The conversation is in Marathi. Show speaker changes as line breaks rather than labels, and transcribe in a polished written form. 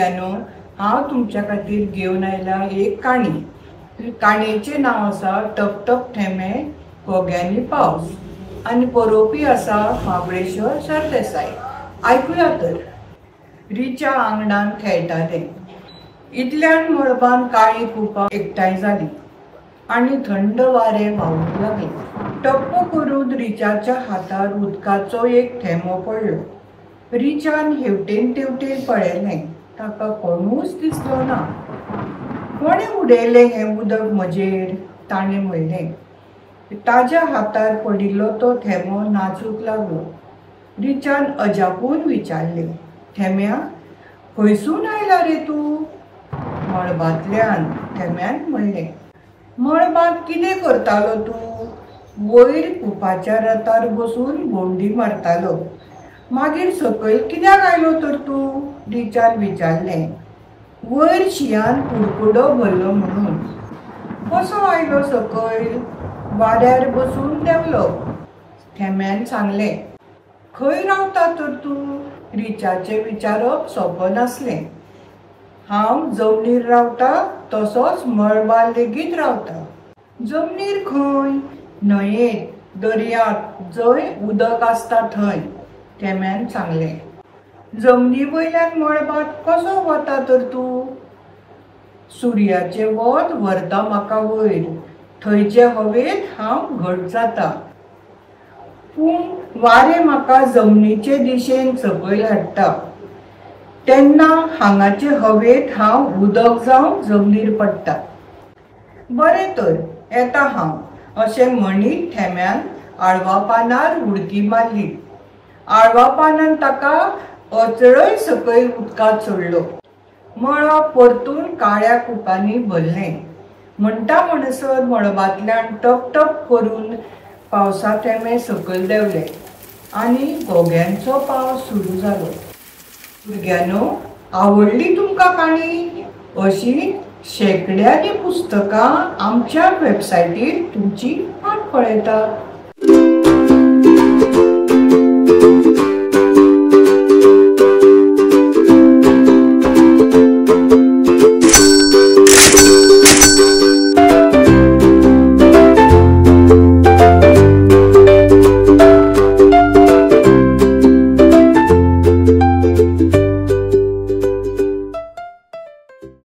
भुरग्यांनो, हांव तुमच्या खातीर घेवन आयला एक काणी. काणयेचें नांव आसा टप टप थेंबे घोग्यांनी पावस आनी बरोवपी आसा महाबळेश्वर सरदेसाई. आयकुया तर. रिचा आंगणान खेळटाले. इतल्यान मळबान काळी कुपां एकठांय जाली आनी थंड वारें व्हांवूंक लागलें. टप्प करून रिचाच्या हातार उदकाचो एक थेंबो पडलो. रिचान हेवटेन तेवटेन पळयलें. ताका कोणूच दिसलो ना. कोणें उडयलें हें उदक म्हजेर, ताणें म्हणलें. ताच्या हातार पडिल्लो तो थेंबो नाचूंक लागलो. रिचान अजापून विचारलें, थेंब्या, खंयसून आयला रे तूं? मळबांतल्यान, थेंब्यान म्हणलें. मळबांत कितें करतालो तूं? वयर कुपाच्या रथार बसून भोंवडी मारतालो. मागीर सकयल कित्याक आयलो तर तूं? रिचान विचारलें. वयर शिंयान कुडकुडो भरलो म्हणून. कसो आयलो सकयल? वाऱ्यार बसून देंवलो, थेंब्यान सांगलें. खंय रावता तर तूं? रिचाचें विचारप सोंपें नासलें. हांव जमनीर रावता, तसोच मळबार लेगीत रावता. जमनीर खंय? न्हंयेंत, दर्यांत, जंय उदक आसता थंय, थेंब्यान सांगलें. जमनी वयल्यान मळबांत कसो वता तर तूं? सुर्याचें वत व्हरता म्हाका वयर. थंयचे हवेंत हांव घट जाता. पूण वारें म्हाका जमनीचे दिशेन सकयल हाडटा. तेन्ना हांगाचे हवेंत हांव उदक जावन जमनीर पडटा. बरें तर, येता हांव, अशें म्हणीत थेंब्यान आळवा पानार उडकी मारली. आळवा पानान ताका अचळय सकयल उदकांत सोडलो. मळब परतून काळ्या कुपांनी भरलें. म्हणटा म्हणसर मळबांतल्यान टप टप करून पावसा थेंबे सकयल देंवले आनी घोग्यांचो पावस सुरू जालो. भुरग्यांनो, आवडली तुमकां काणी? अशीं शेकड्यांनी पुस्तकां आमच्या वेबसायटीर तुमची वाट पळयतात.